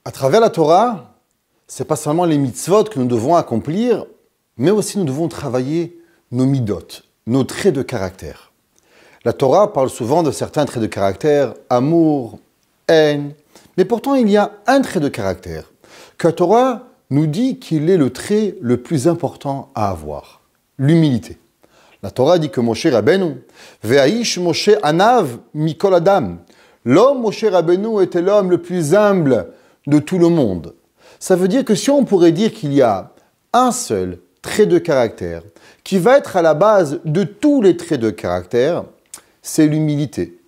À travers la Torah, ce n'est pas seulement les mitzvot que nous devons accomplir, mais aussi nous devons travailler nos midot, nos traits de caractère. La Torah parle souvent de certains traits de caractère, amour, haine, mais pourtant il y a un trait de caractère que la Torah nous dit qu'il est le trait le plus important à avoir, l'humilité. La Torah dit que Moshe Rabbeinu, Ve'aish Moshe Anav Mikol Adam, l'homme Moshe Rabbeinu était l'homme le plus humble de tout le monde. Ça veut dire que si on pourrait dire qu'il y a un seul trait de caractère qui va être à la base de tous les traits de caractère, c'est l'humilité.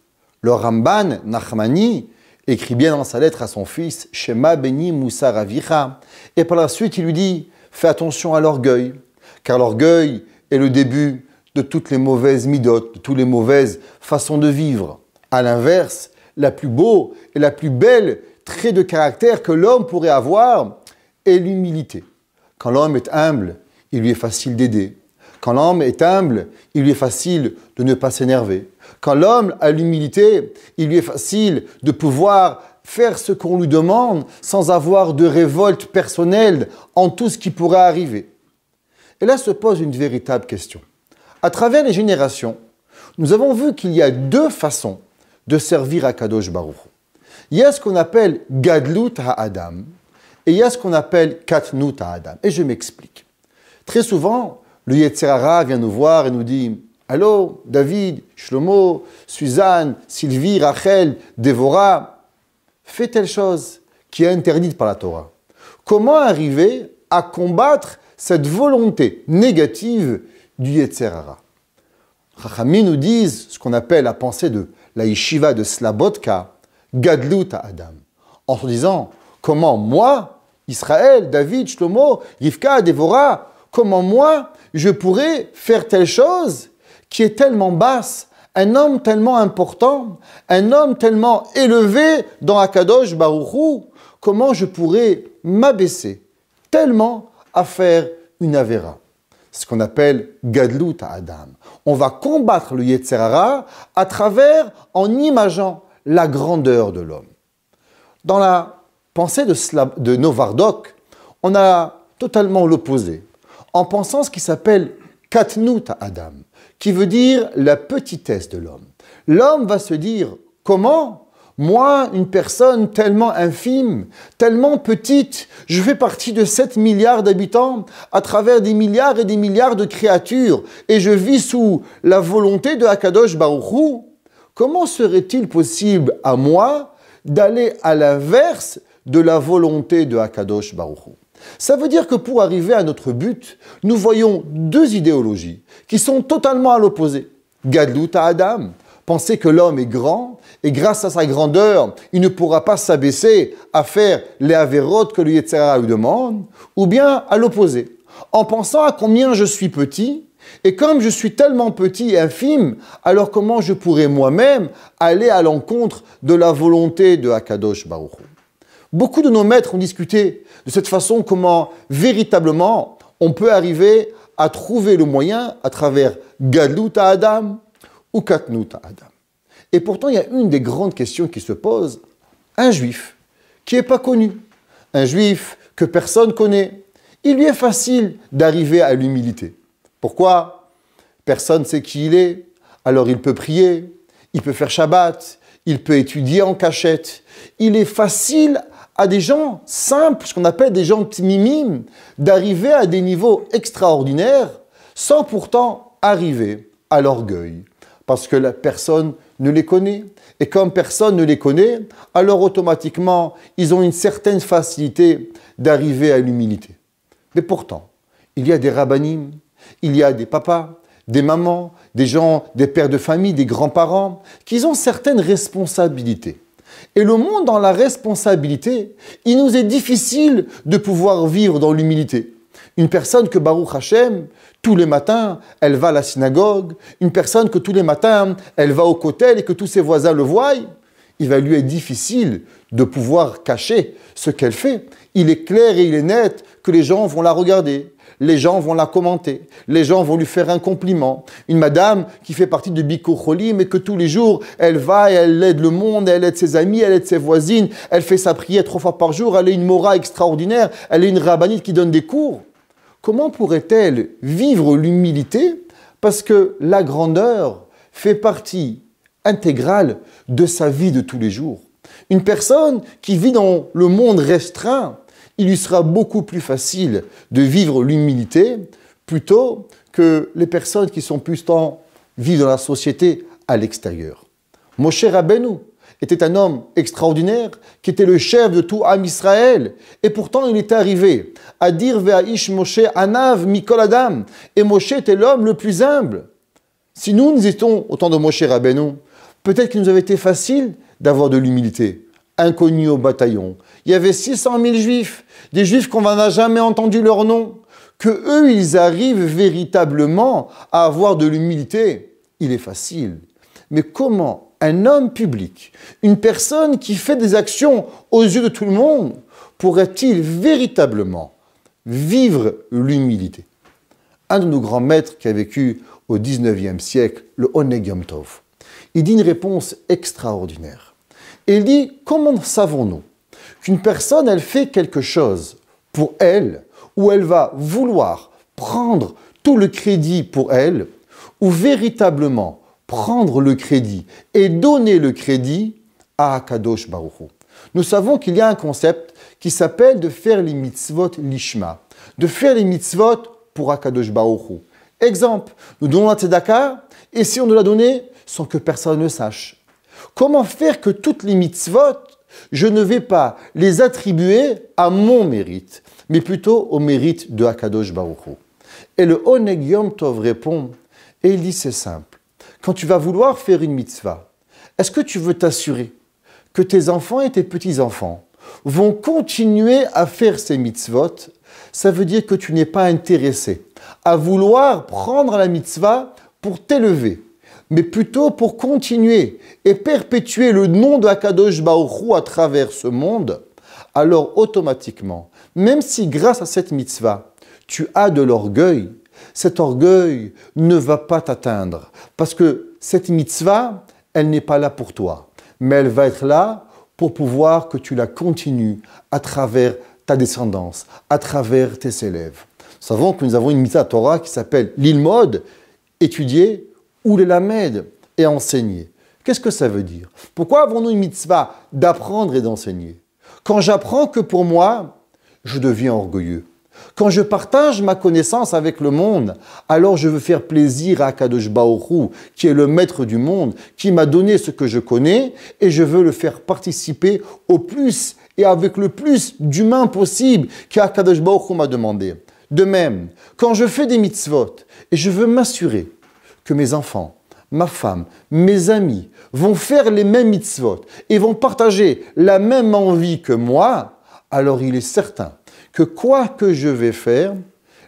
Le Ramban Nachmani écrit bien dans sa lettre à son fils Shema Beni Moussar Avicha, et par la suite il lui dit fais attention à l'orgueil, car l'orgueil est le début de toutes les mauvaises midot, de toutes les mauvaises façons de vivre. À l'inverse, la plus beau et la plus belle trait de caractère que l'homme pourrait avoir est l'humilité. Quand l'homme est humble, il lui est facile d'aider. Quand l'homme est humble, il lui est facile de ne pas s'énerver. Quand l'homme a l'humilité, il lui est facile de pouvoir faire ce qu'on lui demande sans avoir de révolte personnelle en tout ce qui pourrait arriver. Et là se pose une véritable question. À travers les générations, nous avons vu qu'il y a deux façons de servir à Kadosh Baruch Hu. Il y a ce qu'on appelle Gadlut HaAdam et il y a ce qu'on appelle Katnut HaAdam. Et je m'explique. Très souvent, le Yetzer Hara vient nous voir et nous dit « Allô, David, Shlomo, Suzanne, Sylvie, Rachel, Dévorah, fais telle chose qui est interdite par la Torah. » Comment arriver à combattre cette volonté négative du Yetzer Hara? Chachamim nous disent ce qu'on appelle la pensée de la yeshiva de Slabotka, Gadlut HaAdam, en se disant comment moi, Israël, David, Shlomo, Rivka, Dévorah, comment moi, je pourrais faire telle chose qui est tellement basse, un homme tellement important, un homme tellement élevé dans Akadosh Baruch Hu, comment je pourrais m'abaisser tellement à faire une avéra. C'est ce qu'on appelle Gadlut HaAdam. On va combattre le Yetzer Hara à travers, en imaginant la grandeur de l'homme. Dans la pensée de Novardok, on a totalement l'opposé, en pensant ce qui s'appelle Katnut HaAdam, qui veut dire la petitesse de l'homme. L'homme va se dire, comment ? Moi, une personne tellement infime, tellement petite, je fais partie de 7 milliards d'habitants à travers des milliards et des milliards de créatures et je vis sous la volonté de Akadosh Baruch Hu. Comment serait-il possible à moi d'aller à l'inverse de la volonté de Akadosh Baruch Hu? Ça veut dire que pour arriver à notre but, nous voyons deux idéologies qui sont totalement à l'opposé. Gadlut HaAdam, penser que l'homme est grand et grâce à sa grandeur, il ne pourra pas s'abaisser à faire les avérotes que le Yetzer Hara lui demande, ou bien à l'opposé, en pensant à combien je suis petit, et comme je suis tellement petit et infime, alors comment je pourrais moi-même aller à l'encontre de la volonté de Akadosh Baruch Hu? Beaucoup de nos maîtres ont discuté de cette façon comment véritablement on peut arriver à trouver le moyen à travers Gadlut HaAdam ou Katnut HaAdam. Et pourtant, il y a une des grandes questions qui se pose. Un juif qui n'est pas connu, un juif que personne connaît, il lui est facile d'arriver à l'humilité. Pourquoi? Personne ne sait qui il est, alors il peut prier, il peut faire Shabbat, il peut étudier en cachette. Il est facile à des gens simples, ce qu'on appelle des gens tmimim, d'arriver à des niveaux extraordinaires sans pourtant arriver à l'orgueil. Parce que la personne ne les connaît. Et comme personne ne les connaît, alors automatiquement, ils ont une certaine facilité d'arriver à l'humilité. Mais pourtant, il y a des rabbanim, il y a des papas, des mamans, des gens, des pères de famille, des grands-parents, qui ont certaines responsabilités. Et le monde dans la responsabilité, il nous est difficile de pouvoir vivre dans l'humilité. Une personne que Baruch Hashem, tous les matins, elle va à la synagogue, une personne que tous les matins, elle va au kotel et que tous ses voisins le voient, il va lui être difficile de pouvoir cacher ce qu'elle fait. Il est clair et il est net que les gens vont la regarder. les gens vont la commenter, les gens vont lui faire un compliment. Une madame qui fait partie de Bikur Cholim, mais que tous les jours, elle va et elle aide le monde, elle aide ses amis, elle aide ses voisines, elle fait sa prière 3 fois par jour, elle est une mora extraordinaire, elle est une rabbinite qui donne des cours. Comment pourrait-elle vivre l'humilité? Parce que la grandeur fait partie intégrale de sa vie de tous les jours. Une personne qui vit dans le monde restreint, il lui sera beaucoup plus facile de vivre l'humilité plutôt que les personnes qui sont plus vivent dans la société à l'extérieur. Moshe Rabbeinu était un homme extraordinaire qui était le chef de tout Am Israël. Et pourtant, il était arrivé à dire Ve'aish Moshe Anav Mikol Adam. Et Moshe était l'homme le plus humble. Si nous étions au temps de Moshe Rabbeinu, peut-être qu'il nous avait été facile d'avoir de l'humilité. Inconnu au bataillon. Il y avait 600 000 juifs, des juifs qu'on n'a jamais entendu leur nom. Que eux, ils arrivent véritablement à avoir de l'humilité, il est facile. Mais comment un homme public, une personne qui fait des actions aux yeux de tout le monde, pourrait-il véritablement vivre l'humilité? Un de nos grands maîtres qui a vécu au 19e siècle, le Oneg Yom Tov, il dit une réponse extraordinaire. Et il dit, comment savons-nous qu'une personne, elle fait quelque chose pour elle, où elle va vouloir prendre tout le crédit pour elle, ou véritablement prendre le crédit et donner le crédit à Akadosh Baruch Hu. Nous savons qu'il y a un concept qui s'appelle de faire les mitzvot lishma, de faire les mitzvot pour Akadosh Baruch Hu. Exemple, nous donnons la tzedaka et si on nous l'a donné sans que personne ne sache. Comment faire que toutes les mitzvot, je ne vais pas les attribuer à mon mérite, mais plutôt au mérite de Akadosh Baruch Hu. Et le Oneg Yom Tov répond, et il dit c'est simple. Quand tu vas vouloir faire une mitzvah, est-ce que tu veux t'assurer que tes enfants et tes petits-enfants vont continuer à faire ces mitzvot? Ça veut dire que tu n'es pas intéressé à vouloir prendre la mitzvah pour t'élever, mais plutôt pour continuer et perpétuer le nom de Akadosh Baruch Hu à travers ce monde. Alors automatiquement, même si grâce à cette mitzvah, tu as de l'orgueil, cet orgueil ne va pas t'atteindre. Parce que cette mitzvah, elle n'est pas là pour toi. Mais elle va être là pour pouvoir que tu la continues à travers ta descendance, à travers tes élèves. Nous savons que nous avons une mitzvah Torah qui s'appelle l'ilmod, étudier, ou le lamed, et enseigner. Qu'est-ce que ça veut dire? Pourquoi avons-nous une mitzvah d'apprendre et d'enseigner? Quand j'apprends que pour moi, je deviens orgueilleux. Quand je partage ma connaissance avec le monde, alors je veux faire plaisir à Akadosh Baruch Hu, qui est le maître du monde, qui m'a donné ce que je connais, et je veux le faire participer au plus et avec le plus d'humains possible qu'Akadosh Baruch Hu m'a demandé. De même, quand je fais des mitzvot, et je veux m'assurer que mes enfants, ma femme, mes amis vont faire les mêmes mitzvot et vont partager la même envie que moi, alors il est certain que quoi que je vais faire,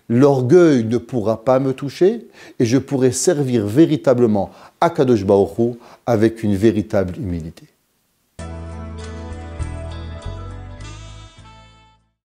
l'orgueil ne pourra pas me toucher et je pourrai servir véritablement Akadosh Baruch Hu avec une véritable humilité.